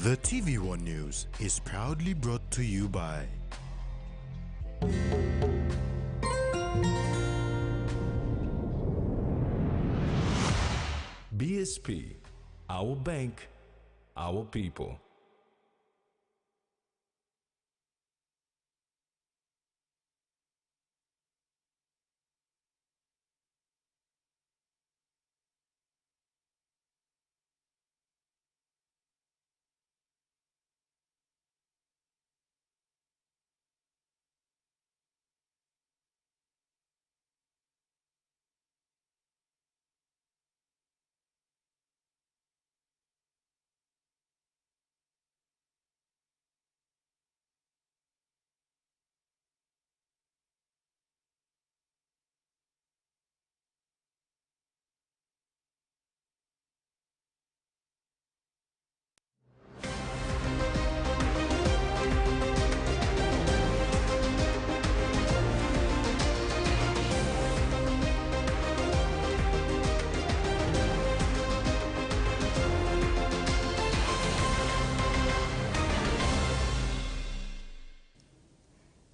The TVWAN News is proudly brought to you by BSP, our bank, our people.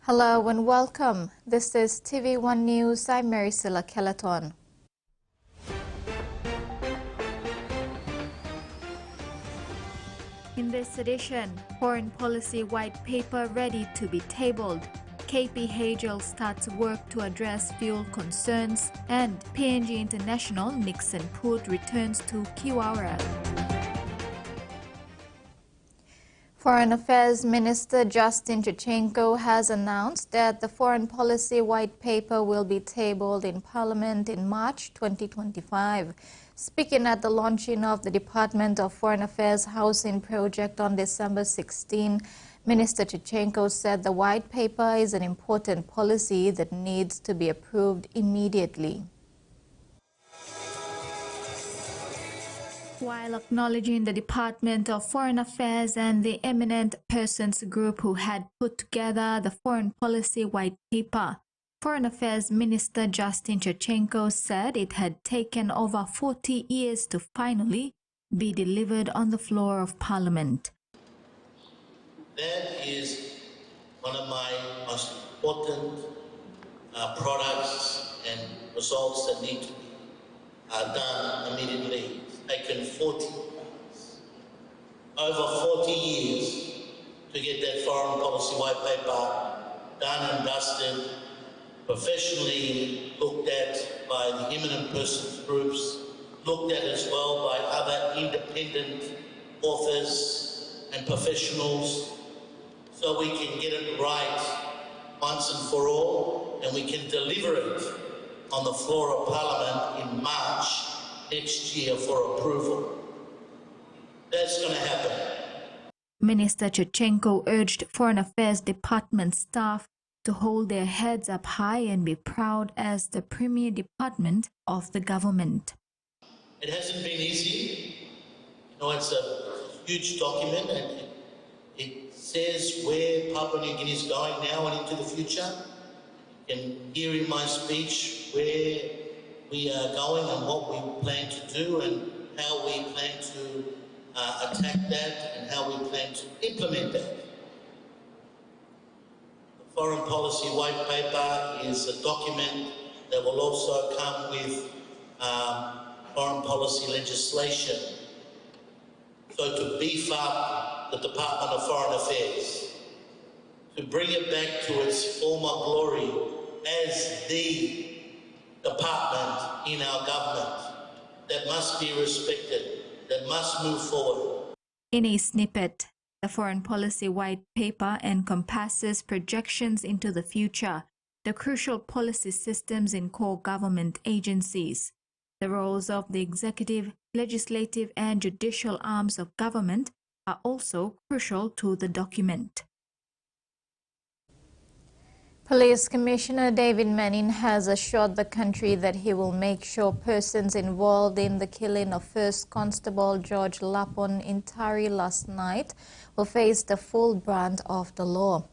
Hello and welcome. This is TV1 News. I'm Maricela Kelaton. In this edition, Foreign Policy White Paper ready to be tabled. KPHL starts work to address fuel concerns, and PNG International Nixon Putt returns to Kiwara. Foreign Affairs Minister Justin Chichenko has announced that the Foreign Policy White Paper will be tabled in Parliament in March 2025. Speaking at the launching of the Department of Foreign Affairs Housing Project on December 16, Minister Chichenko said the White Paper is an important policy that needs to be approved immediately. While acknowledging the Department of Foreign Affairs and the eminent persons group who had put together the Foreign Policy White Paper, Foreign Affairs Minister Justin Chichenko said it had taken over 40 years to finally be delivered on the floor of Parliament. That is one of my most important products and results that need to be done immediately. Taken 40 years, over 40 years to get that foreign policy white paper done and dusted, professionally looked at by the eminent persons groups, looked at as well by other independent authors and professionals, so we can get it right once and for all, and we can deliver it on the floor of Parliament in March next year for approval. That's going to happen. Minister Chichenko urged Foreign Affairs Department staff to hold their heads up high and be proud as the premier department of the government. It hasn't been easy. You know, it's a huge document and it says where Papua New Guinea is going now and into the future. You can hear in my speech where we are going and what we plan to do and how we plan to attack that and how we plan to implement that. The Foreign Policy White Paper is a document that will also come with foreign policy legislation. So to beef up the Department of Foreign Affairs, to bring it back to its former glory as the department in our government that must be respected, that must move forward. In a snippet, the Foreign Policy White Paper encompasses projections into the future, the crucial policy systems in core government agencies. The roles of the executive, legislative and judicial arms of government are also crucial to the document. Police Commissioner David Manning has assured the country that he will make sure persons involved in the killing of First Constable George Lapon in Tari last night will face the full brunt of the law.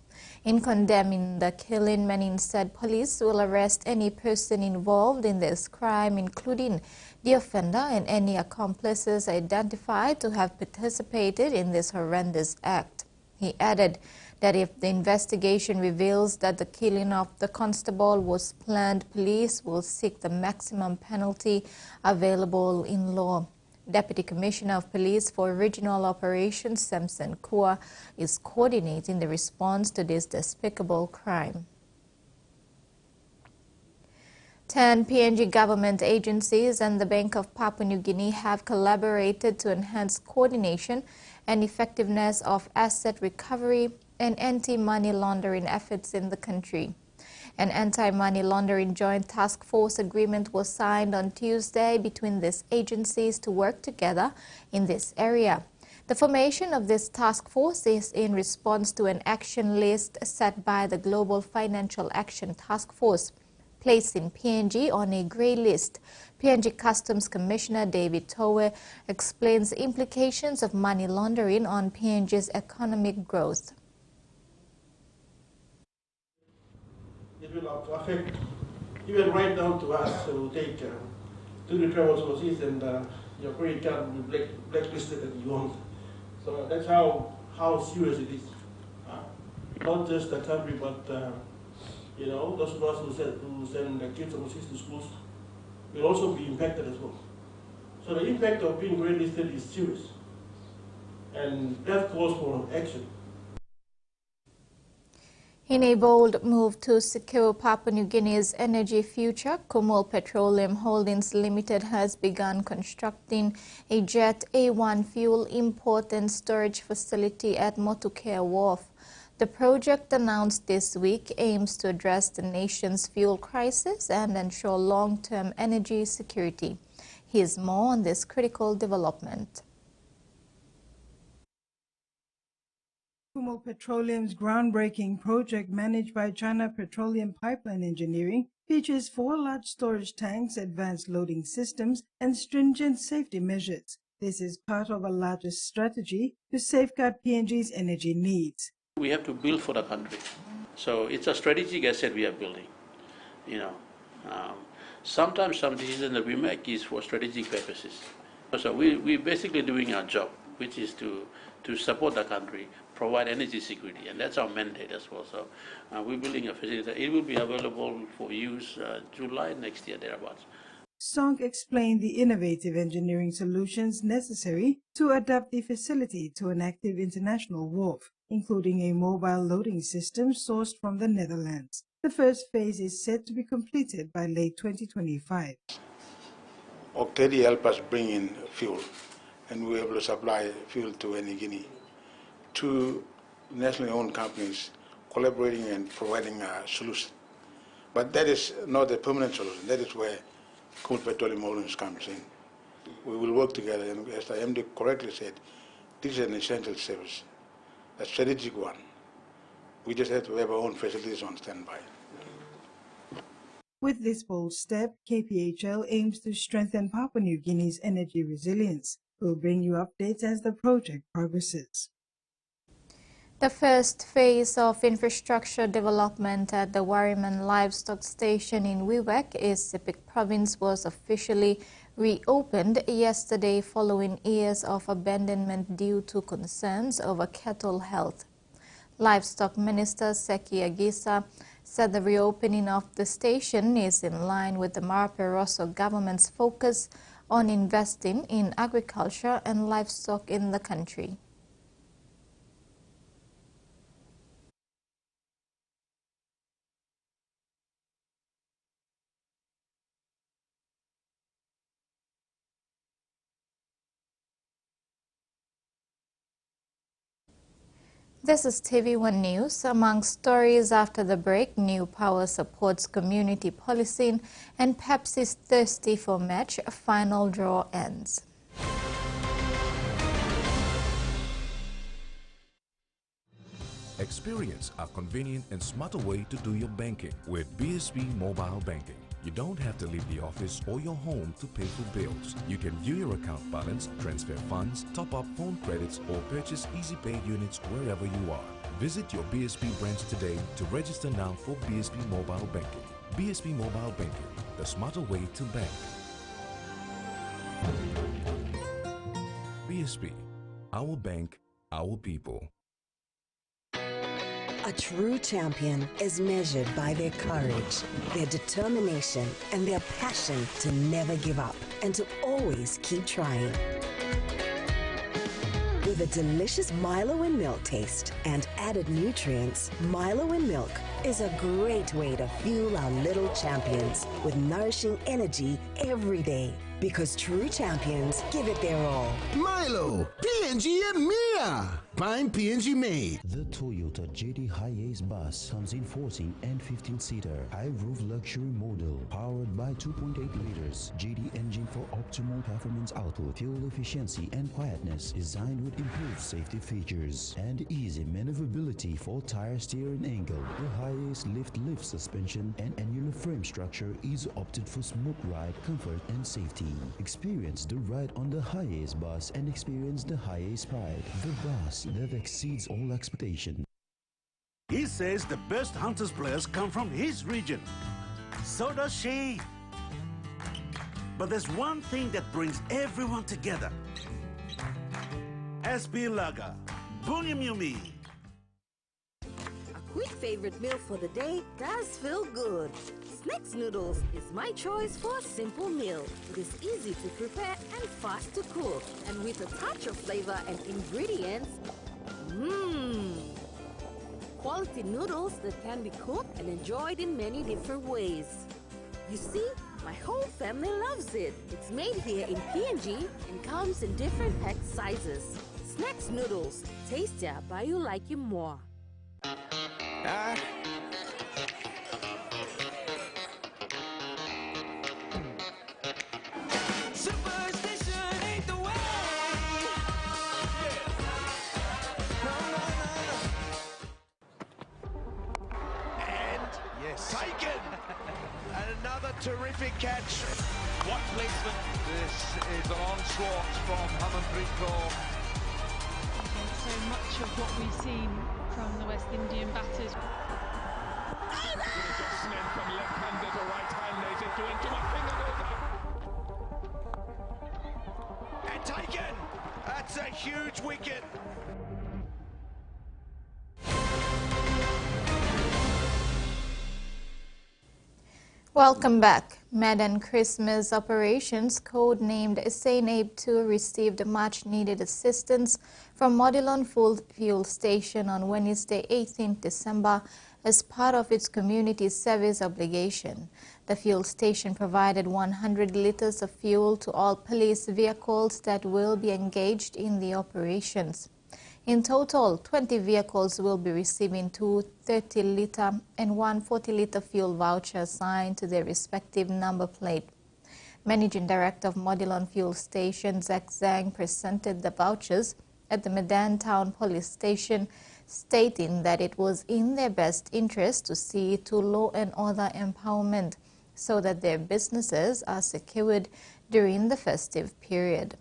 In condemning the killing, Menin said police will arrest any person involved in this crime, including the offender and any accomplices identified to have participated in this horrendous act. He added that if the investigation reveals that the killing of the constable was planned, police will seek the maximum penalty available in law. Deputy Commissioner of Police for Regional Operations, Samson Kua, is coordinating the response to this despicable crime. 10 PNG government agencies and the Bank of Papua New Guinea have collaborated to enhance coordination and effectiveness of asset recovery and anti-money laundering efforts in the country. An anti-money laundering joint task force agreement was signed on Tuesday between these agencies to work together in this area. The formation of this task force is in response to an action list set by the Global Financial Action Task Force, placing PNG on a grey list. PNG Customs Commissioner David Towe explains the implications of money laundering on PNG's economic growth. It will affect even right down to us. So take to the travel sources and your credit card will be blacklisted and you won't. So that's how serious it is. Not just the country, but those of us who send their kids overseas to schools will also be impacted as well. So the impact of being grey listed is serious, and that calls for action. In a bold move to secure Papua New Guinea's energy future, Kumul Petroleum Holdings Limited has begun constructing a Jet A1 fuel import and storage facility at Motukea Wharf. The project, announced this week, aims to address the nation's fuel crisis and ensure long-term energy security. Here's more on this critical development. Kumul Petroleum's groundbreaking project, managed by China Petroleum Pipeline Engineering, features 4 large storage tanks, advanced loading systems, and stringent safety measures. This is part of a larger strategy to safeguard PNG's energy needs. We have to build for the country. So it's a strategic asset we are building. Sometimes some decisions that we make is for strategic purposes. So we're basically doing our job, which is to support the country, provide energy security, and that's our mandate as well. So we're building a facility. It will be available for use July next year, thereabouts. Song explained the innovative engineering solutions necessary to adapt the facility to an active international wharf, including a mobile loading system sourced from the Netherlands. The first phase is set to be completed by late 2025. Octedi help us bring in fuel, and we were able to supply fuel to any Guinea. 2 nationally owned companies collaborating and providing a solution. But that is not a permanent solution. That is where Kumul Petroleum Holdings comes in. We will work together, and as the MD correctly said, this is an essential service, a strategic one. We just have to have our own facilities on standby. With this bold step, KPHL aims to strengthen Papua New Guinea's energy resilience. We'll bring you updates as the project progresses. The first phase of infrastructure development at the Wariman Livestock Station in Wewak, East Sepik Province, was officially reopened yesterday following years of abandonment due to concerns over cattle health. Livestock Minister Seki Agisa said the reopening of the station is in line with the Marape Rosso government's focus on investing in agriculture and livestock in the country. This is TVWAN News. Among stories after the break, New Power supports community policing and Pepsi's thirsty for match. Final draw ends. Experience a convenient and smarter way to do your banking with BSB Mobile Banking. You don't have to leave the office or your home to pay for bills. You can view your account balance, transfer funds, top up phone credits, or purchase easy pay units wherever you are. Visit your BSP branch today to register now for BSP Mobile Banking. BSP Mobile Banking, the smarter way to bank. BSP, our bank, our people. A true champion is measured by their courage, their determination, and their passion to never give up and to always keep trying. With a delicious Milo in milk taste and added nutrients, Milo in milk is a great way to fuel our little champions with nourishing energy every day. Because true champions give it their all. Milo, PNG and Mia. Prime PNG made. The Toyota JD Hiace bus comes in 14 and 15-seater high-roof luxury model powered by 2.8 liters JD engine for optimal performance output, fuel efficiency and quietness, designed with improved safety features and easy maneuverability for tire steering angle. The Hiace lift suspension and annular frame structure is opted for smooth ride, comfort and safety. Experience the ride on the Hiace bus and experience the Hiace pride, the bus that exceeds all expectation. He says the best Hunters players come from his region. So does she. But there's one thing that brings everyone together. SB Lager, Bunyam Yumi. A quick favorite meal for the day does feel good. Snacks noodles is my choice for a simple meal. It is easy to prepare and fast to cook, and with a touch of flavor and ingredients, quality noodles that can be cooked and enjoyed in many different ways. You see, my whole family loves it. It's made here in PNG and comes in different pack sizes. Snacks noodles, tastier by you like you more. Taken! And another terrific catch. What placement? This is an onslaught from Harmanpreet Kaur. So much of what we've seen from the West Indian batters. Adjustment from left-handed to right-handed into my finger goes up. And taken! That's a huge wicket. Welcome back. Medan Christmas operations, codenamed Sainabe 2, received much-needed assistance from Modilon Fuel Station on Wednesday, 18th December, as part of its community service obligation. The fuel station provided 100 liters of fuel to all police vehicles that will be engaged in the operations. In total, 20 vehicles will be receiving 2 30-liter and 1 40-liter fuel voucher assigned to their respective number plate. Managing Director of Modilon Fuel Station, Zach Zhang, presented the vouchers at the Medan Town Police Station, stating that it was in their best interest to see to law and order empowerment so that their businesses are secured during the festive period.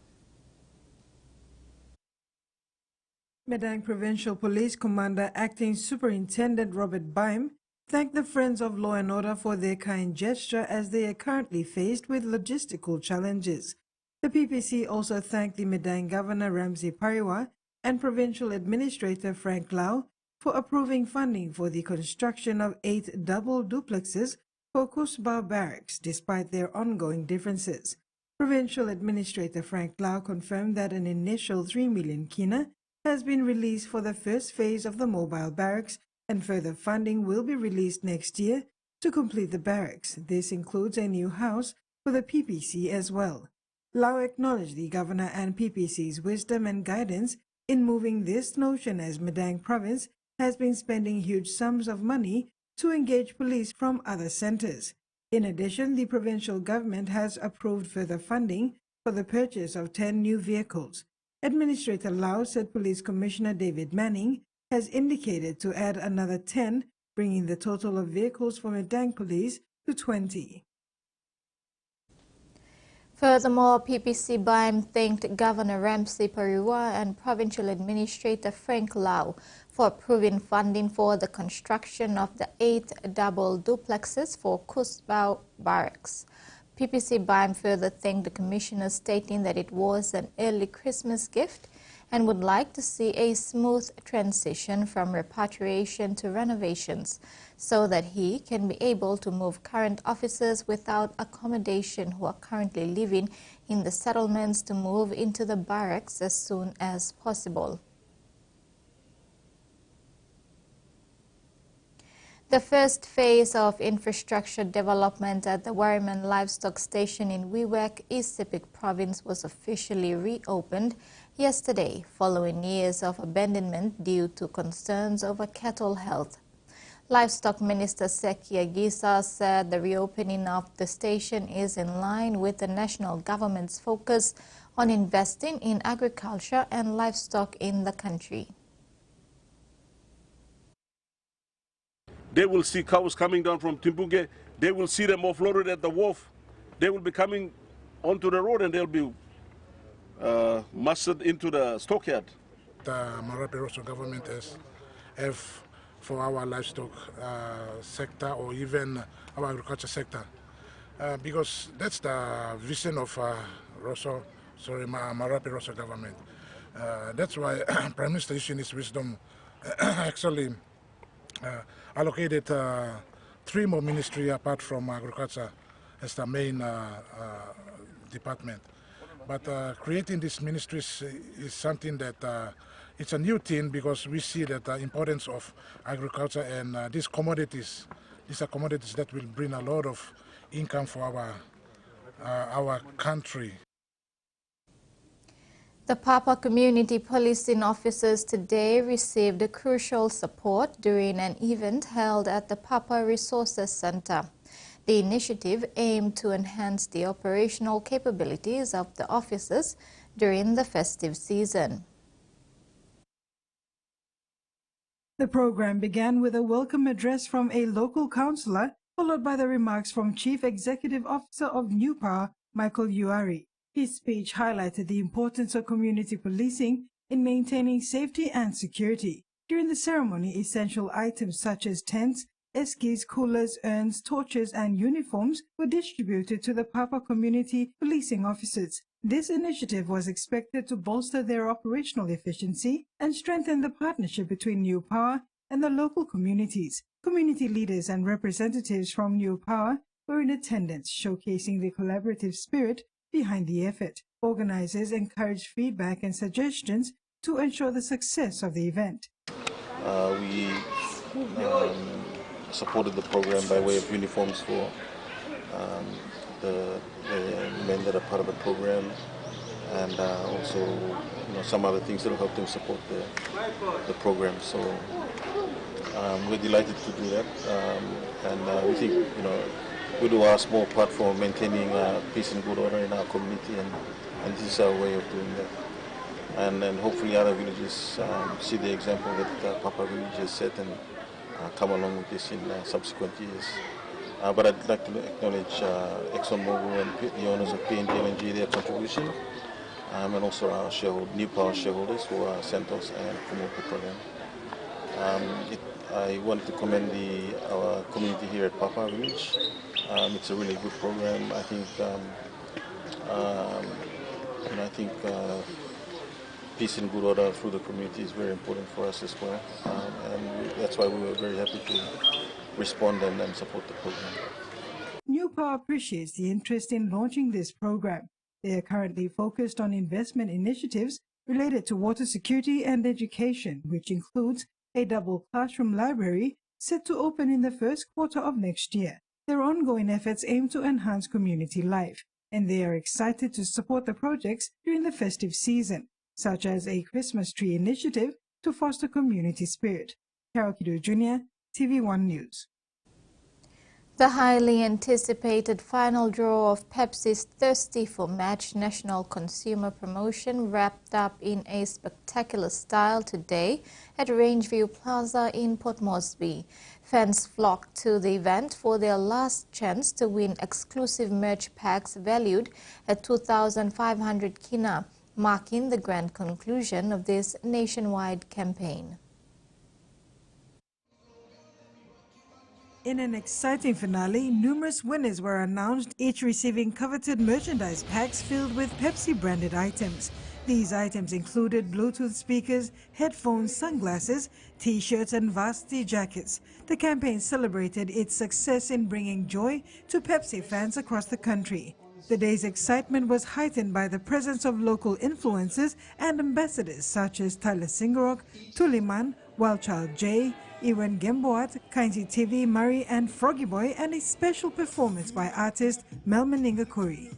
Medan Provincial Police Commander Acting Superintendent Robert Baim thanked the Friends of Law and Order for their kind gesture as they are currently faced with logistical challenges. The PPC also thanked the Medan Governor Ramsey Pariwa and Provincial Administrator Frank Lau for approving funding for the construction of 8 double duplexes for Kusbah Barracks despite their ongoing differences. Provincial Administrator Frank Lau confirmed that an initial 3 million kina has been released for the first phase of the mobile barracks, and further funding will be released next year to complete the barracks. This includes a new house for the PPC as well. Lau acknowledged the Governor and PPC's wisdom and guidance in moving this notion, as Medan Province has been spending huge sums of money to engage police from other centres. In addition, the provincial government has approved further funding for the purchase of 10 new vehicles. Administrator Lau said Police Commissioner David Manning has indicated to add another 10, bringing the total of vehicles for Medan Police to 20. Furthermore, PPC Baim thanked Governor Ramsey Pariwa and Provincial Administrator Frank Lau for approving funding for the construction of the 8 double duplexes for Kusbao Barracks. PPC BIME further thanked the commissioner, stating that it was an early Christmas gift and would like to see a smooth transition from repatriation to renovations so that he can be able to move current officers without accommodation who are currently living in the settlements to move into the barracks as soon as possible. The first phase of infrastructure development at the Wariman Livestock Station in Wewak, East Sepik Province was officially reopened yesterday following years of abandonment due to concerns over cattle health. Livestock Minister Sekia Gisa said the reopening of the station is in line with the national government's focus on investing in agriculture and livestock in the country. They will see cows coming down from Timbuge. They will see them offloaded at the wharf. They will be coming onto the road and they'll be mustered into the stockyard. The Marape Rosso government have for our livestock sector or even our agriculture sector, because that's the vision of Marape Rosso government. That's why Prime Minister in his wisdom actually allocated 3 more ministries apart from agriculture as the main department. But creating these ministries is something that it's a new thing, because we see that the importance of agriculture and these commodities. These are commodities that will bring a lot of income for our country. The Papa Community Policing officers today received a crucial support during an event held at the Papa Resources Center. The initiative aimed to enhance the operational capabilities of the officers during the festive season. The program began with a welcome address from a local councillor, followed by the remarks from Chief Executive Officer of New Power, Michael Uari. His speech highlighted the importance of community policing in maintaining safety and security. During the ceremony, essential items such as tents, eskis, coolers, urns, torches, and uniforms were distributed to the Papa Community Policing officers. This initiative was expected to bolster their operational efficiency and strengthen the partnership between New Power and the local communities. Community leaders and representatives from New Power were in attendance, showcasing the collaborative spirit behind the effort. Organizers encouraged feedback and suggestions to ensure the success of the event. We supported the program by way of uniforms for the men that are part of the program, and also some other things that will help them support the program. So we're delighted to do that, and we think we do our small part for maintaining peace and good order in our community, and this is our way of doing that. And then hopefully other villages see the example that Papa village has set and come along with this in subsequent years. But I'd like to acknowledge ExxonMobil and the owners of PNG LNG, their contribution, and also our New Power shareholders who are Santos and Kumu Petroleum. I want to commend our community here at Papa Village. It's a really good program. I think peace and good order through the community is very important for us as well, and that's why we were very happy to respond and support the program. New Power appreciates the interest in launching this program. They are currently focused on investment initiatives related to water security and education, which includes a double classroom library set to open in the first quarter of next year. Their ongoing efforts aim to enhance community life, and they are excited to support the projects during the festive season, such as a Christmas tree initiative to foster community spirit. Carol Kidu Jr., TVWAN News. The highly anticipated final draw of Pepsi's Thirsty for Match national consumer promotion wrapped up in a spectacular style today at Rangeview Plaza in Port Moresby. Fans flocked to the event for their last chance to win exclusive merch packs valued at 2,500 kina, marking the grand conclusion of this nationwide campaign. In an exciting finale, numerous winners were announced, each receiving coveted merchandise packs filled with Pepsi-branded items. These items included Bluetooth speakers, headphones, sunglasses, T-shirts and varsity jackets. The campaign celebrated its success in bringing joy to Pepsi fans across the country. The day's excitement was heightened by the presence of local influencers and ambassadors such as Tyler Singarok, Tuliman, Wildchild J, Ewan Gemboat, Kainti TV, Murray and Froggy Boy, and a special performance by artist Mel Meninga Kuri.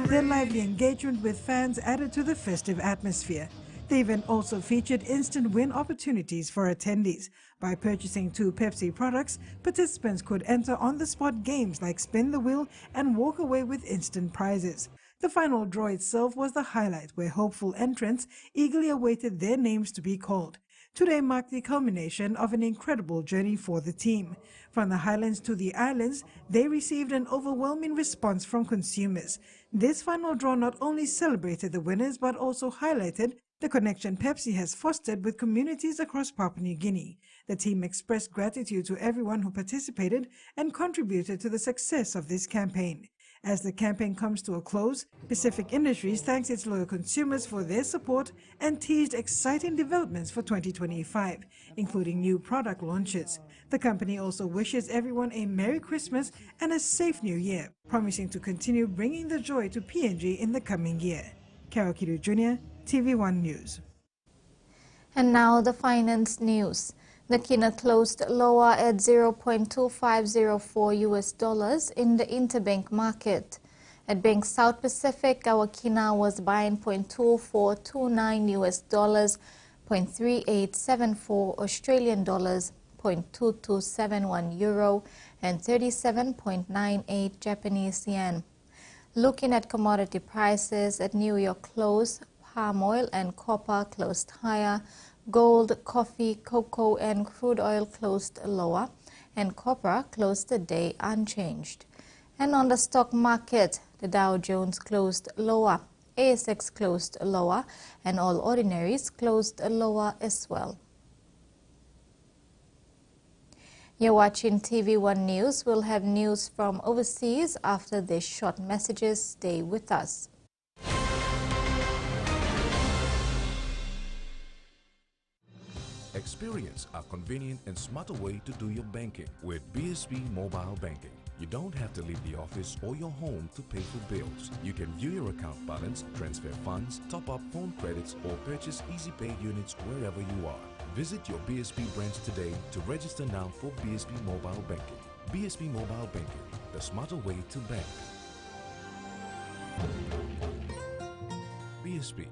Their lively engagement with fans added to the festive atmosphere. The event also featured instant win opportunities for attendees. By purchasing 2 Pepsi products, participants could enter on-the-spot games like Spin the Wheel and walk away with instant prizes. The final draw itself was the highlight, where hopeful entrants eagerly awaited their names to be called. Today marked the culmination of an incredible journey for the team. From the highlands to the islands, they received an overwhelming response from consumers. This final draw not only celebrated the winners but also highlighted the connection Pepsi has fostered with communities across Papua New Guinea. The team expressed gratitude to everyone who participated and contributed to the success of this campaign. As the campaign comes to a close, Pacific Industries thanks its loyal consumers for their support and teased exciting developments for 2025, including new product launches. The company also wishes everyone a Merry Christmas and a safe New Year, promising to continue bringing the joy to PNG in the coming year. Carol Kidu Jr., TVWAN News. And now the finance news. The kina closed lower at $0.2504 in the interbank market. At Bank South Pacific, our kina was buying $0.2429 $0.3874 Australian dollars, $0.2271 euro, and 37.98 Japanese yen. Looking at commodity prices at New York close, palm oil and copper closed higher, gold, coffee, cocoa and crude oil closed lower, and copper closed the day unchanged. And on the stock market, the Dow Jones closed lower, ASX closed lower, and all ordinaries closed lower as well. You're watching TV1 News. We'll have news from overseas after these short messages. Stay with us. Experience a convenient and smarter way to do your banking with BSB Mobile Banking. You don't have to leave the office or your home to pay for bills. You can view your account balance, transfer funds, top up phone credits, or purchase Easy Pay units wherever you are. Visit your BSB branch today to register now for BSB Mobile Banking. BSB Mobile Banking, the smarter way to bank. BSB,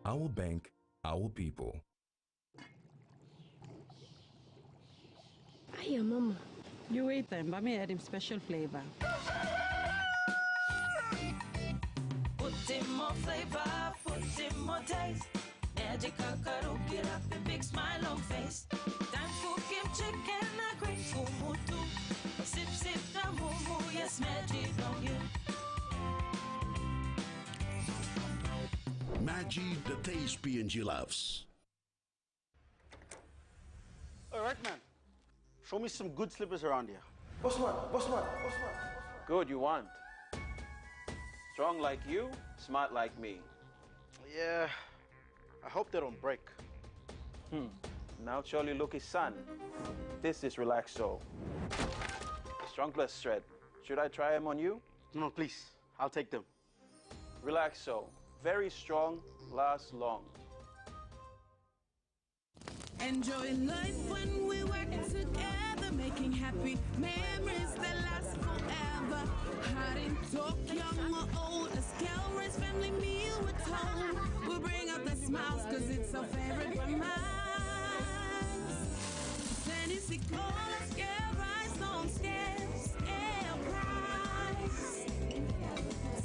our bank, our people. Hiya, Mama. You wait then, but me add him special flavor. Put in more flavor, put in more taste. Magic kakaru, get up a big smile on face. Time for kim chicken, a great kumutu. Sip, sip, the moo, yes, magic on you. Maggi, the taste PNG loves. All right, man. Show me some good slippers around here. Bossman. Good, you want. Strong like you, smart like me. Yeah, I hope they don't break. Now surely look his son. This is Relaxo. Strong plus thread. Should I try them on you? No, please. I'll take them. Relaxo. Very strong, lasts long. Enjoy life when we work together, making happy memories that last forever. Hot in talk, young or old, a scale family meal with home. We'll bring out the smiles, cause it's our favorite from us. Tennessee cola, scale rice on scale price.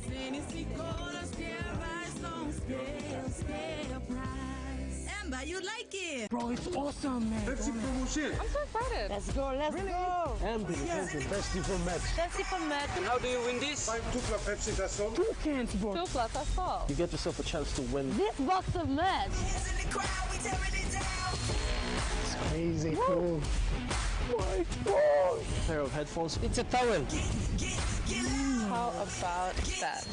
Tennessee cola, scale rice on scale price. And by how you like it. Bro, it's awesome, man. Pepsi promotion. I'm so excited. Let's go, let's go. Pepsi from Max. Pepsi for Max. And how do you win this? Buy 2 plus Pepsi, that's all. 2 cans, bro. 2 plus, that's all. You get yourself a chance to win. This box of Max. It's crazy cool. My God. A pair of headphones. It's a towel. How about that?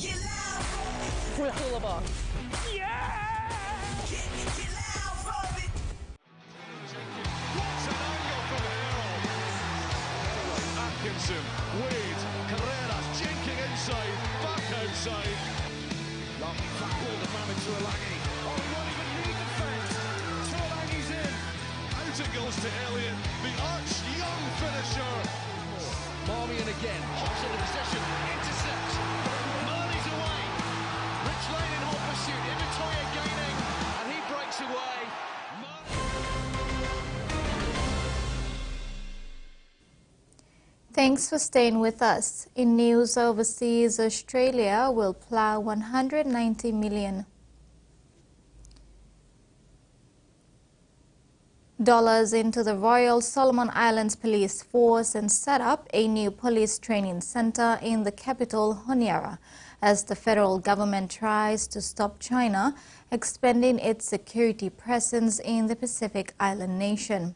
Cooler box. Yeah! Atkinson, Wade, Carreras, jinking inside, back outside. Long flat ball to Mohamed Tuolangi. Oh, he won't even need defence. Tuolangi's in. Out it goes to Elliott, the arch young finisher. Marmion again, hops into possession, intercepts. Marley's away. Rich Lane in hot pursuit. Imitoya gaining, and he breaks away. Thanks for staying with us. In news overseas, Australia will plough $190 million into the Royal Solomon Islands Police Force and set up a new police training center in the capital, Honiara, as the federal government tries to stop China expanding its security presence in the Pacific island nation.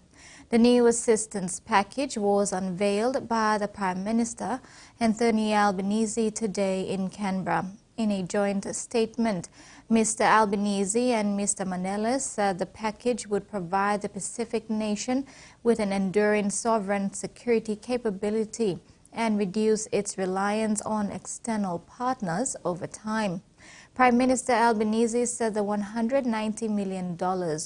The new assistance package was unveiled by the Prime Minister Anthony Albanese today in Canberra. In a joint statement, Mr. Albanese and Mr. Manelis said the package would provide the Pacific nation with an enduring sovereign security capability and reduce its reliance on external partners over time. Prime Minister Albanese said the $190 million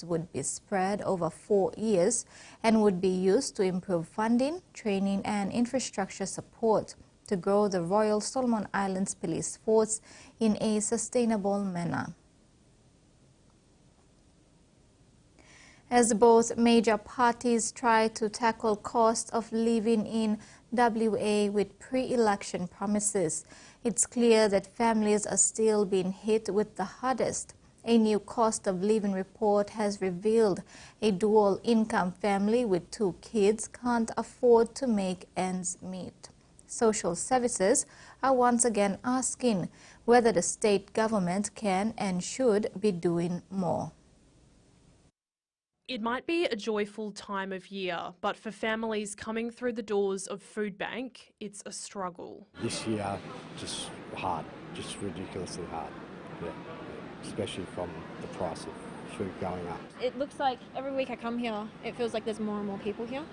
would be spread over 4 years and would be used to improve funding, training and infrastructure support to grow the Royal Solomon Islands Police Force in a sustainable manner. As both major parties try to tackle cost of living in WA with pre-election promises, it's clear that families are still being hit with the hardest. A new cost of living report has revealed a dual income family with 2 kids can't afford to make ends meet. Social services are once again asking whether the state government can and should be doing more. It might be a joyful time of year, but for families coming through the doors of Food Bank, it's a struggle. This year, just hard, just ridiculously hard, yeah, especially from the price of food going up. It looks like every week I come here, it feels like there's more and more people here,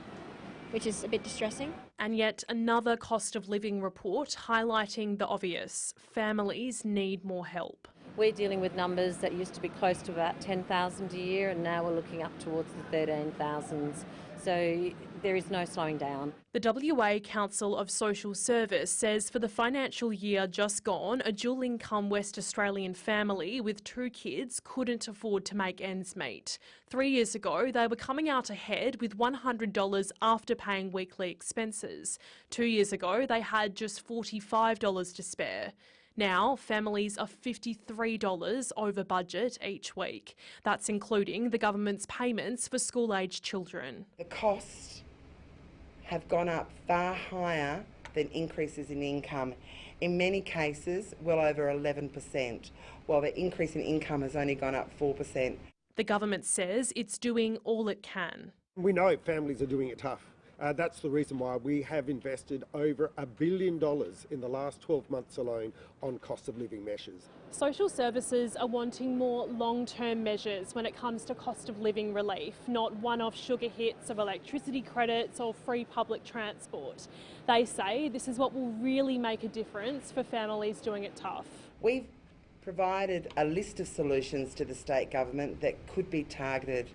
which is a bit distressing. And yet another cost of living report highlighting the obvious. Families need more help. We're dealing with numbers that used to be close to about 10,000 a year, and now we're looking up towards the 13,000s. So there is no slowing down. The WA Council of Social Service says for the financial year just gone, a dual-income West Australian family with 2 kids couldn't afford to make ends meet. 3 years ago, they were coming out ahead with $100 after paying weekly expenses. 2 years ago, they had just $45 to spare. Now, families are $53 over budget each week. That's including the government's payments for school-aged children. The costs have gone up far higher than increases in income. In many cases, well over 11%, while the increase in income has only gone up 4%. The government says it's doing all it can. We know families are doing it tough. That's the reason why we have invested over $1 billion in the last 12 months alone on cost of living measures. Social services are wanting more long-term measures when it comes to cost of living relief, not one-off sugar hits of electricity credits or free public transport. They say this is what will really make a difference for families doing it tough. We've provided a list of solutions to the state government that could be targeted,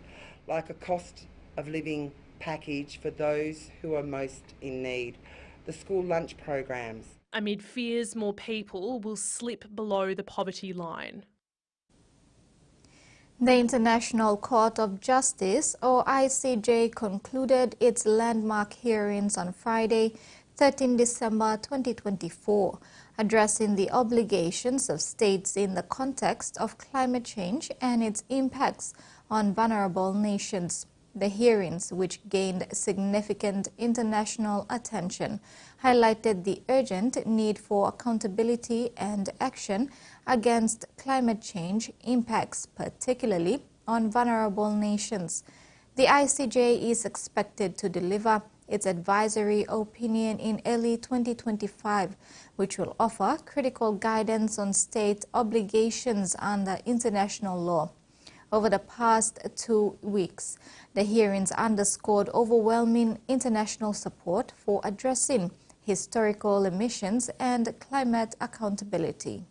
like a cost of living package for those who are most in need, the school lunch programs. Amid fears more people will slip below the poverty line. The International Court of Justice, or ICJ, concluded its landmark hearings on Friday, 13 December 2024, addressing the obligations of states in the context of climate change and its impacts on vulnerable nations. The hearings, which gained significant international attention, highlighted the urgent need for accountability and action against climate change impacts, particularly on vulnerable nations. The ICJ is expected to deliver its advisory opinion in early 2025, which will offer critical guidance on state obligations under international law. Over the past 2 weeks, the hearings underscored overwhelming international support for addressing historical emissions and climate accountability.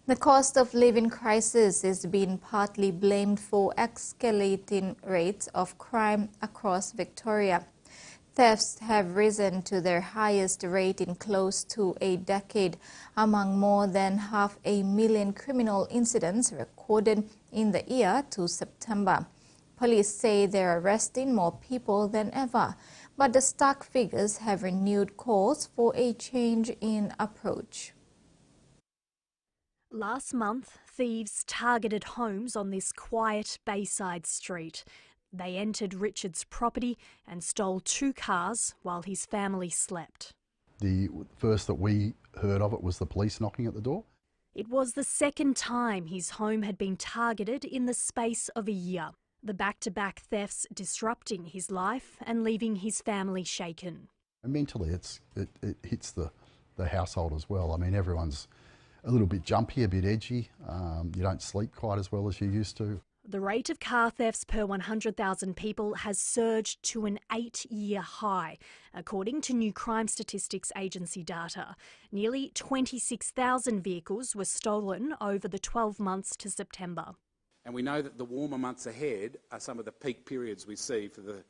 The cost of living crisis is being partly blamed for escalating rates of crime across Victoria. Thefts have risen to their highest rate in close to a decade, among more than 500,000 criminal incidents recorded in the year to September. Police say they're arresting more people than ever, but the stark figures have renewed calls for a change in approach. Last month, thieves targeted homes on this quiet Bayside street. They entered Richard's property and stole 2 cars while his family slept. The first that we heard of it was the police knocking at the door. It was the second time his home had been targeted in the space of a year. The back-to-back thefts disrupting his life and leaving his family shaken. And mentally, it hits the household as well. I mean, everyone's a little bit jumpy, a bit edgy. You don't sleep quite as well as you used to. The rate of car thefts per 100,000 people has surged to an 8-year high, according to new crime statistics agency data. Nearly 26,000 vehicles were stolen over the 12 months to September. And we know that the warmer months ahead are some of the peak periods we see for the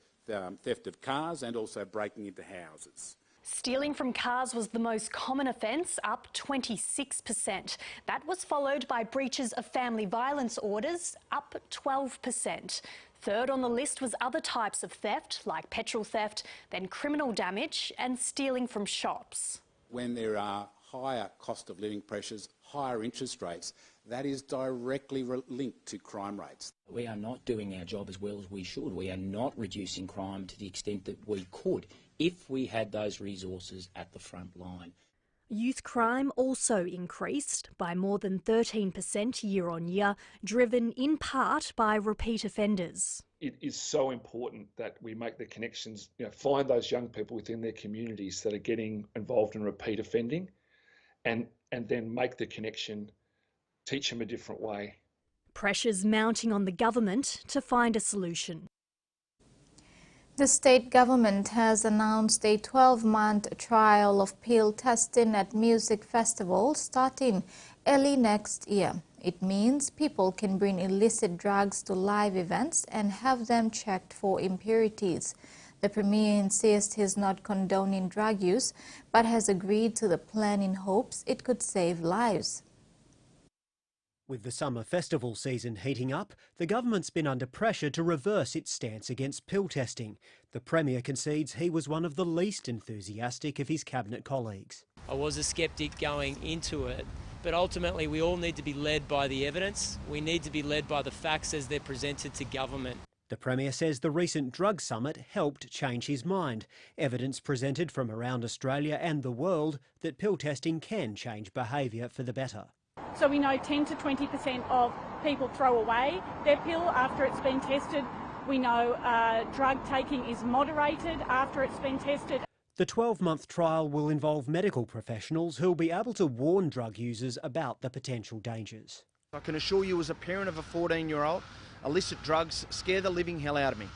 theft of cars and also breaking into houses. Stealing from cars was the most common offence, up 26%. That was followed by breaches of family violence orders, up 12%. Third on the list was other types of theft, like petrol theft, then criminal damage and stealing from shops. When there are higher cost of living pressures, higher interest rates, that is directly linked to crime rates. We are not doing our job as well as we should. We are not reducing crime to the extent that we could if we had those resources at the front line. Youth crime also increased by more than 13% year on year, driven in part by repeat offenders. It is so important that we make the connections, find those young people within their communities that are getting involved in repeat offending and then make the connection, teach them a different way. Pressures mounting on the government to find a solution. The state government has announced a 12-month trial of pill testing at music festivals starting early next year. It means people can bring illicit drugs to live events and have them checked for impurities. The Premier insists he's not condoning drug use, but has agreed to the plan in hopes it could save lives. With the summer festival season heating up, the government's been under pressure to reverse its stance against pill testing. The Premier concedes he was one of the least enthusiastic of his cabinet colleagues. I was a sceptic going into it, but ultimately we all need to be led by the evidence. We need to be led by the facts as they're presented to government. The Premier says the recent drug summit helped change his mind. Evidence presented from around Australia and the world that pill testing can change behaviour for the better. So we know 10 to 20% of people throw away their pill after it's been tested. We know drug taking is moderated after it's been tested. The 12-month trial will involve medical professionals who'll be able to warn drug users about the potential dangers. I can assure you as a parent of a 14-year-old, illicit drugs scare the living hell out of me.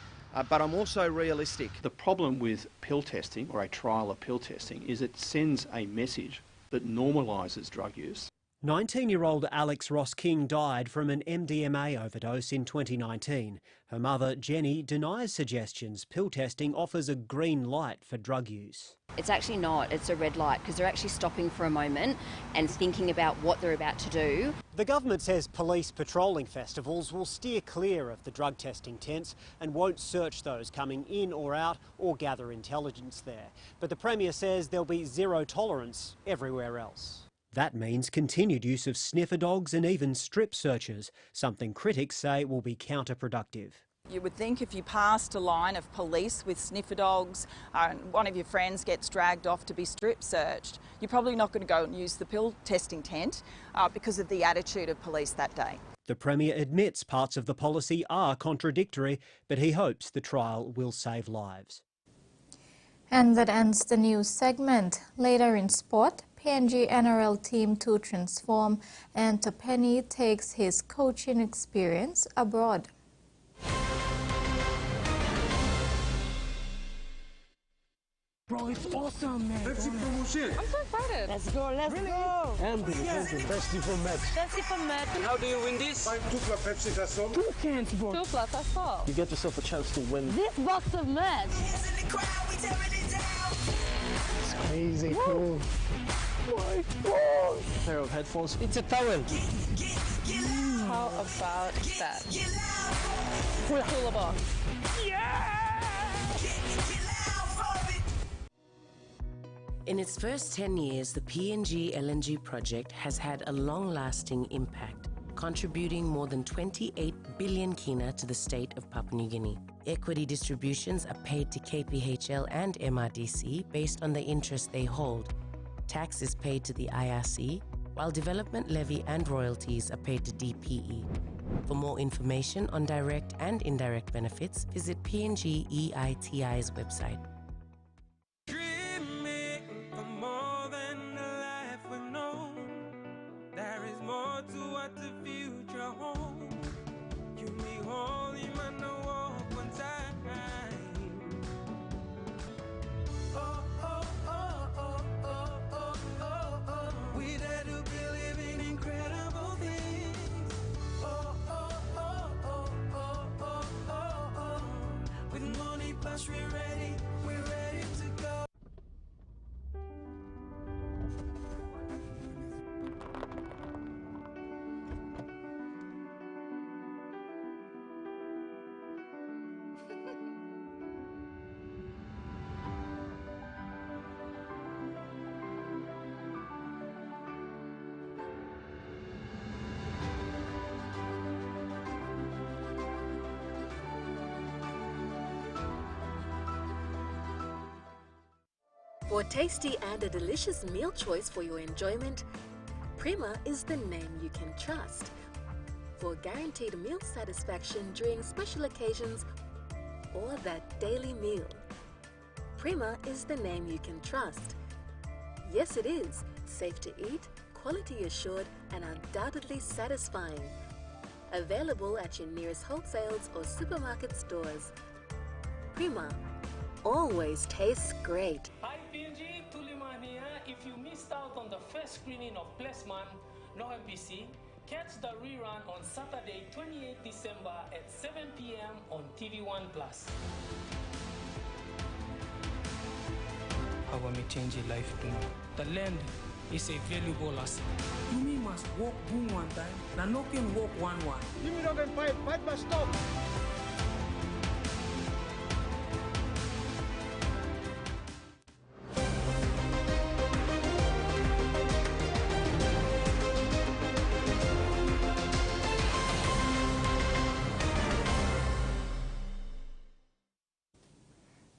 But I'm also realistic. The problem with pill testing, or a trial of pill testing, is it sends a message that normalises drug use. 19-year-old Alex Ross King died from an MDMA overdose in 2019. Her mother, Jenny, denies suggestions pill testing offers a green light for drug use. It's actually not. It's a red light because they're actually stopping for a moment and thinking about what they're about to do. The government says police patrolling festivals will steer clear of the drug testing tents and won't search those coming in or out or gather intelligence there. But the Premier says there'll be zero tolerance everywhere else. That means continued use of sniffer dogs and even strip searches, something critics say will be counterproductive. You would think if you passed a line of police with sniffer dogs and one of your friends gets dragged off to be strip searched, you're probably not going to go and use the pill testing tent because of the attitude of police that day. The Premier admits parts of the policy are contradictory, but he hopes the trial will save lives. And that ends the news segment. Later in sport, PNG NRL team to transform, and Topeni takes his coaching experience abroad. Bro, it's awesome, man. Let's promotion. I'm so excited. Let's go, let's go. Anthony, Pepsi for match. Pepsi for match. And how do you win this? 2 plus Pepsi, that's all. 2 cans, bro. 2 plus, that's all. You get yourself a chance to win. This box of match. It's crazy cool. My God. A pair of headphones. It's a towel. How about that? Cooler box. Yeah! In its first 10 years, the PNG LNG project has had a long-lasting impact, contributing more than 28 billion kina to the state of Papua New Guinea. Equity distributions are paid to KPHL and MRDC based on the interest they hold. Tax is paid to the IRC, while development levy and royalties are paid to DPE. For more information on direct and indirect benefits, visit PNG EITI's website. For tasty and a delicious meal choice for your enjoyment, Prima is the name you can trust. For guaranteed meal satisfaction during special occasions or that daily meal, Prima is the name you can trust. Yes, it is. Safe to eat, quality assured, and undoubtedly satisfying. Available at your nearest wholesales or supermarket stores. Prima always tastes great. Hi PNG, Tuliman here. If you missed out on the first screening of Blessman, no MPC, catch the rerun on Saturday 28 December at 7 p.m. on TVWAN+. How may change your life to know. The land is a valuable asset. You must walk boom one time, now no can walk one. You mean not going to fight must stop.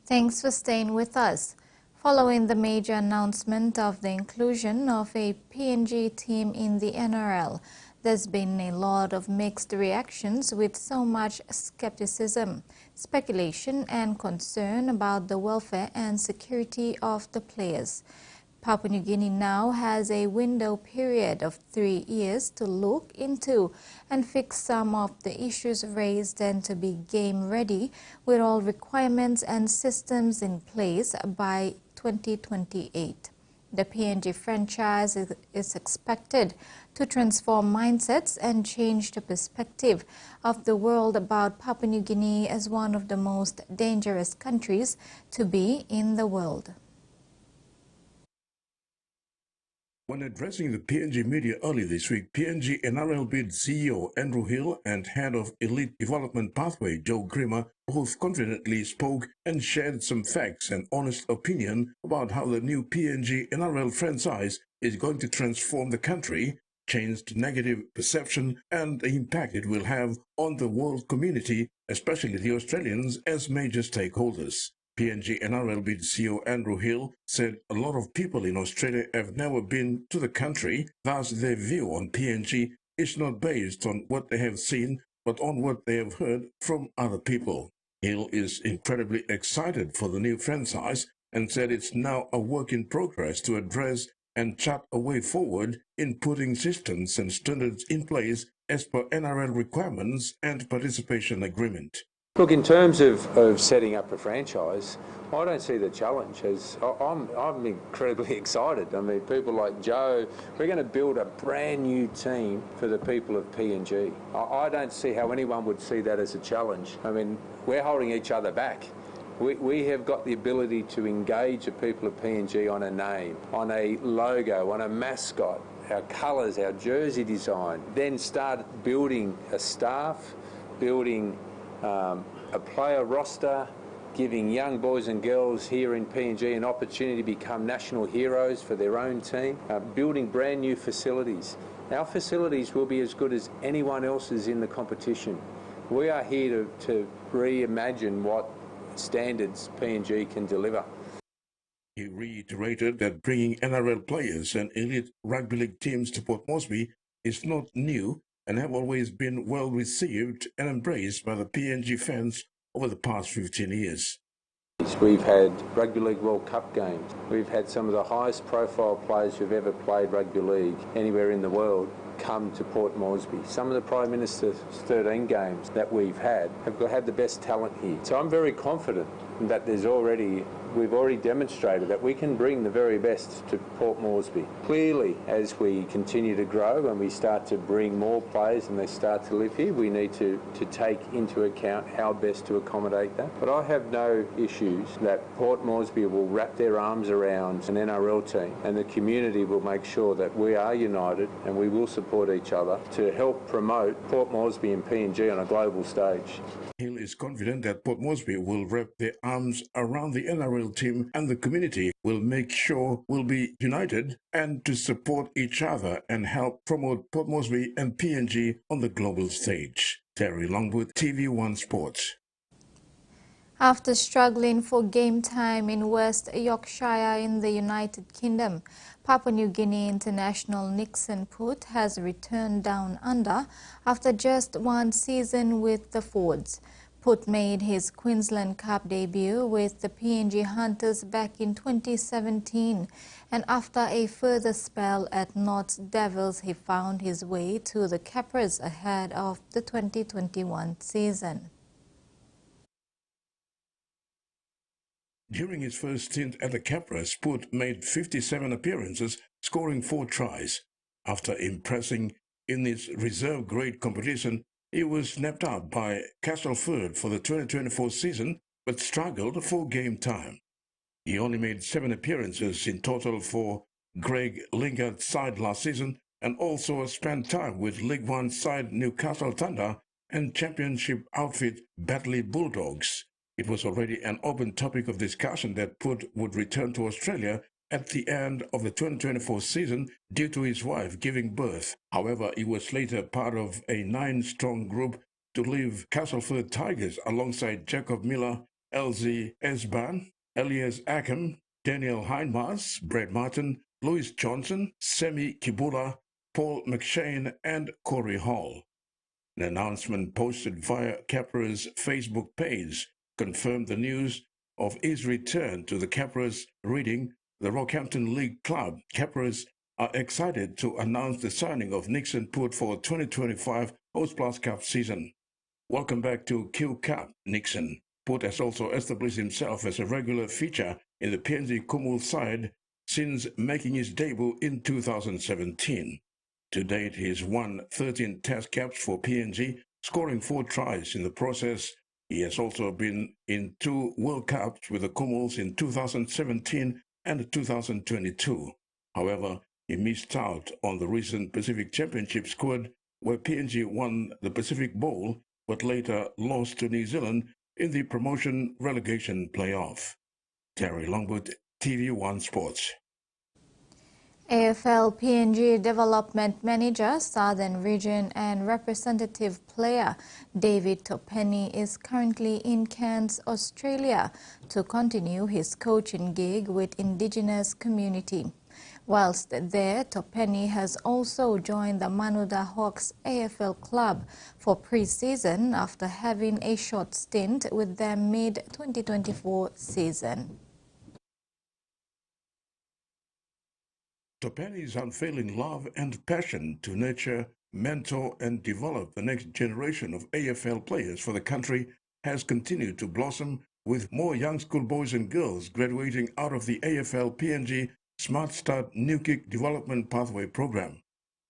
Thanks for staying with us. Following the major announcement of the inclusion of a PNG team in the NRL, there's been a lot of mixed reactions with so much skepticism, speculation and concern about the welfare and security of the players. Papua New Guinea now has a window period of 3 years to look into and fix some of the issues raised and to be game ready with all requirements and systems in place by 2028. The PNG franchise is expected to transform mindsets and change the perspective of the world about Papua New Guinea as one of the most dangerous countries to be in the world. When addressing the PNG media early this week, PNG NRL bid CEO Andrew Hill and head of Elite Development Pathway Joe Grimmer both confidently spoke and shared some facts and honest opinion about how the new PNG NRL franchise is going to transform the country, change the negative perception and the impact it will have on the world community, especially the Australians as major stakeholders. PNG NRLB CEO Andrew Hill said a lot of people in Australia have never been to the country, thus their view on PNG is not based on what they have seen, but on what they have heard from other people. Hill is incredibly excited for the new franchise and said it's now a work in progress to address and chart a way forward in putting systems and standards in place as per NRL requirements and participation agreement. Look, in terms of setting up a franchise, I don't see the challenge as I'm incredibly excited. I mean, people like Joe, we're going to build a brand new team for the people of PNG. I don't see how anyone would see that as a challenge. I mean, we're holding each other back. We have got the ability to engage the people of PNG on a name, on a logo, on a mascot, our colours, our jersey design, then start building a staff, building a player roster, giving young boys and girls here in PNG an opportunity to become national heroes for their own team, building brand new facilities. Our facilities will be as good as anyone else's in the competition. We are here to reimagine what standards PNG can deliver. He reiterated that bringing NRL players and elite rugby league teams to Port Moresby is not new and have always been well received and embraced by the PNG fans over the past 15 years. We've had Rugby League World Cup games. We've had some of the highest profile players who've ever played rugby league anywhere in the world come to Port Moresby. Some of the Prime Minister's 13 games that we've had have had the best talent here. So I'm very confident that we've already demonstrated that we can bring the very best to Port Moresby. Clearly, as we continue to grow and we start to bring more players and they start to live here, we need to take into account how best to accommodate that. But I have no issues that Port Moresby will wrap their arms around an NRL team and the community will make sure that we are united and we will support each other to help promote Port Moresby and PNG on a global stage. Hill is confident that Port Moresby will wrap their arms around the NRL team and the community will make sure we'll be united and to support each other and help promote Port Moresby and PNG on the global stage. Terry Longwood, TV1 Sports. After struggling for game time in West Yorkshire in the United Kingdom, Papua New Guinea international Nixon Putt has returned down under after just one season with the Fords. Putt made his Queensland Cup debut with the PNG Hunters back in 2017, and after a further spell at North's Devils, he found his way to the Capras ahead of the 2021 season. During his first stint at the Capras, Putt made 57 appearances, scoring 4 tries. After impressing in its reserve grade competition, he was snapped out by Castleford for the 2024 season, but struggled for game time. He only made 7 appearances in total for Greg Lingard's side last season, and also spent time with League One side Newcastle Thunder and Championship outfit Batley Bulldogs. It was already an open topic of discussion that Putt would return to Australia at the end of the 2024 season due to his wife giving birth. However, he was later part of a 9-strong group to leave Castleford Tigers alongside Jacob Miller, LZ Esban, Elias Ackham, Daniel Hindmars, Brad Martin, Louis Johnson, Semi Kibula, Paul McShane and Corey Hall. An announcement posted via Capra's Facebook page confirmed the news of his return to the Capras, reading, "The Rockhampton League club, Capras, are excited to announce the signing of Nixon Putt for 2025 Hostplus Cup season. Welcome back to Q Cup, Nixon." Putt has also established himself as a regular feature in the PNG Kumul side since making his debut in 2017. To date, he's won 13 test caps for PNG, scoring 4 tries in the process. He has also been in 2 World Cups with the Kumuls in 2017 and 2022. However, he missed out on the recent Pacific Championship squad where PNG won the Pacific Bowl but later lost to New Zealand in the promotion relegation playoff. Terry Longwood, TV1 Sports. AFL PNG Development Manager, Southern Region and representative player David Topeni is currently in Cairns, Australia to continue his coaching gig with Indigenous community. Whilst there, Topeni has also joined the Manuda Hawks AFL club for pre-season after having a short stint with their mid-2024 season. Topeni's unfailing love and passion to nurture, mentor and develop the next generation of AFL players for the country has continued to blossom, with more young school boys and girls graduating out of the AFL PNG Smart Start New Kick Development Pathway program.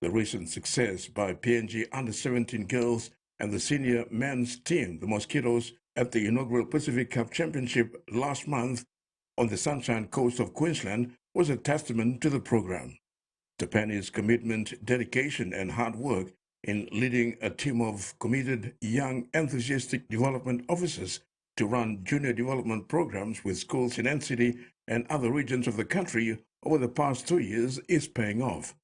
The recent success by PNG Under-17 girls and the senior men's team, the Mosquitoes, at the inaugural Pacific Cup Championship last month on the Sunshine Coast of Queensland was a testament to the program. Topeni's commitment, dedication and hard work in leading a team of committed, young, enthusiastic development officers to run junior development programs with schools in NCD and other regions of the country over the past 2 years is paying off.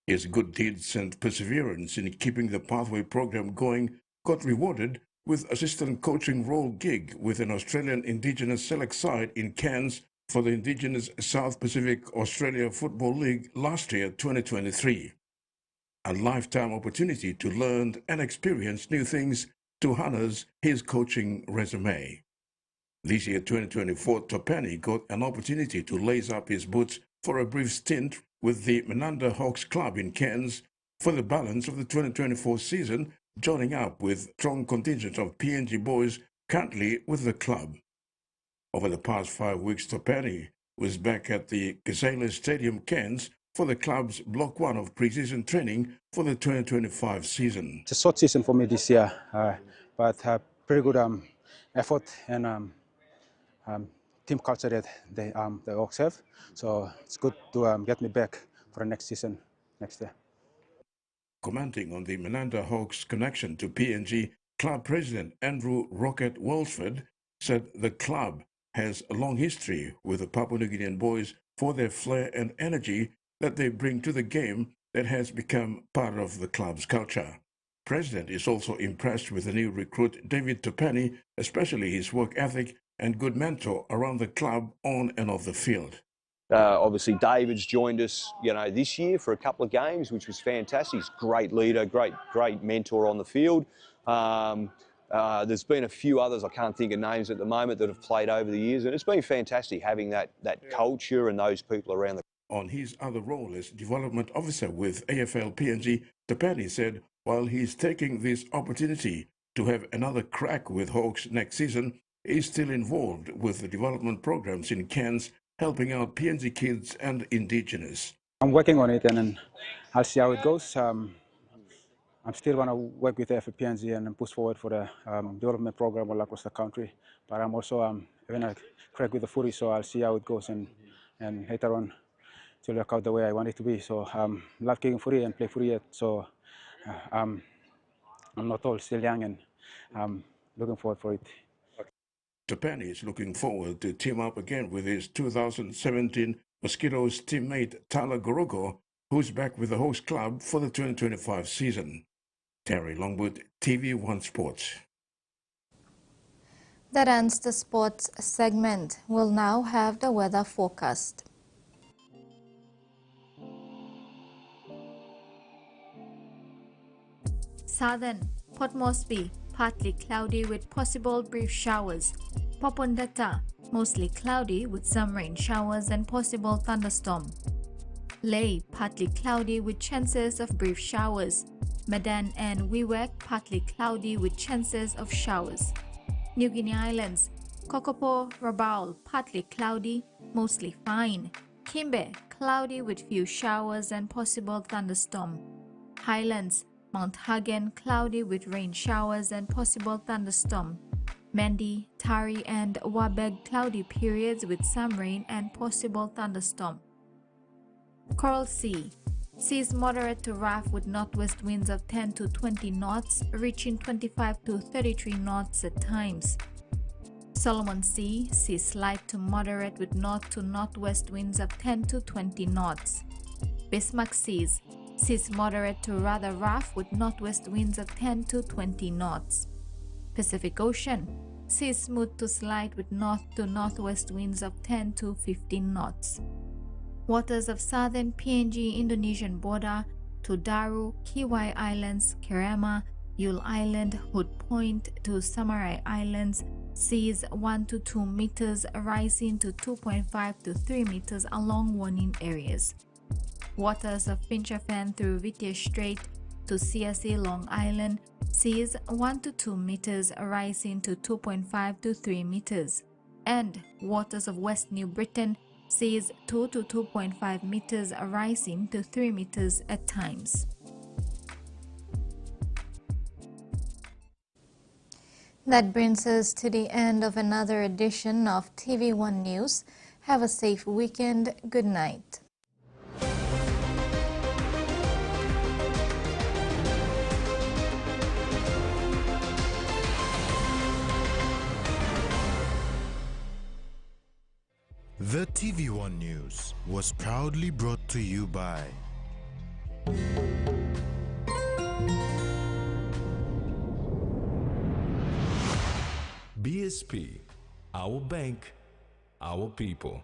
His good deeds and perseverance in keeping the Pathway program going got rewarded with assistant coaching role gig with an Australian Indigenous select side in Cairns for the Indigenous South Pacific Australia Football League last year, 2023. A lifetime opportunity to learn and experience new things to harness his coaching resume. This year, 2024, Topeni got an opportunity to lace up his boots for a brief stint with the Menanda Hawks club in Cairns for the balance of the 2024 season, joining up with strong contingent of PNG boys currently with the club. Over the past 5 weeks, Topeni was back at the Casale Stadium, Cairns, for the club's Block 1 of pre-season training for the 2025 season. It's a short season for me this year, but pretty good effort and team culture that the Hawks have. So it's good to get me back for the next season next year. Commenting on the Menanda Hawks' connection to PNG, club president Andrew Rocket Walsford said the club has a long history with the Papua New Guinean boys for their flair and energy that they bring to the game that has become part of the club's culture. President is also impressed with the new recruit David Topeni, especially his work ethic and good mentor around the club on and off the field. Obviously, David's joined us, this year for a couple of games, which was fantastic. He's a great leader, great mentor on the field. There's been a few others, I can't think of names at the moment, that have played over the years, and it's been fantastic having that culture and those people around the. On his other role as development officer with AFL PNG, Topeni said while he's taking this opportunity to have another crack with Hawks next season, he's still involved with the development programs in Cairns, helping out PNG kids and Indigenous. I'm working on it and then I'll see how it goes. I'm still want to work with AFL PNG and push forward for the development program all across the country. But I'm also having a crack with the footy, so I'll see how it goes and later on to work out the way I want it to be. So love kicking footy and play footy yet. So I'm not old, still young, and I'm looking forward for it. Topeni is looking forward to team up again with his 2017 Mosquitoes teammate Tyler Gorogo, who's back with the host club for the 2025 season. Terry Longwood, TV1 Sports. That ends the sports segment. We'll now have the weather forecast. Southern, Port Moresby, partly cloudy with possible brief showers. Popondetta, mostly cloudy with some rain showers and possible thunderstorm. Lae, partly cloudy with chances of brief showers. Medan and Wewak, partly cloudy with chances of showers. New Guinea Islands, Kokopo, Rabaul, partly cloudy, mostly fine. Kimbe, cloudy with few showers and possible thunderstorm. Highlands, Mount Hagen, cloudy with rain showers and possible thunderstorm. Mendi, Tari and Wabeg, cloudy periods with some rain and possible thunderstorm. Coral Sea, seas moderate to rough with northwest winds of 10 to 20 knots, reaching 25 to 33 knots at times. Solomon Sea, seas light to moderate with north to northwest winds of 10 to 20 knots. Bismarck seas. Seas moderate to rather rough with northwest winds of 10 to 20 knots. Pacific Ocean. Seas smooth to slight with north to northwest winds of 10 to 15 knots. Waters of southern PNG Indonesian border to Daru, Kiwai Islands, Kerema, Yule Island, Hood Point to Samarai Islands. Seas 1 to 2 meters rising to 2.5 to 3 meters along warning areas. Waters of Finchafan through Vitia Strait to CSE Long Island. Seas 1 to 2 meters rising to 2.5 to 3 meters. And waters of West New Britain. Seas 2 to 2.5 meters rising to 3 meters at times. That brings us to the end of another edition of TV1 News. Have a safe weekend. Good night. The TV1 News was proudly brought to you by BSP, our bank, our people.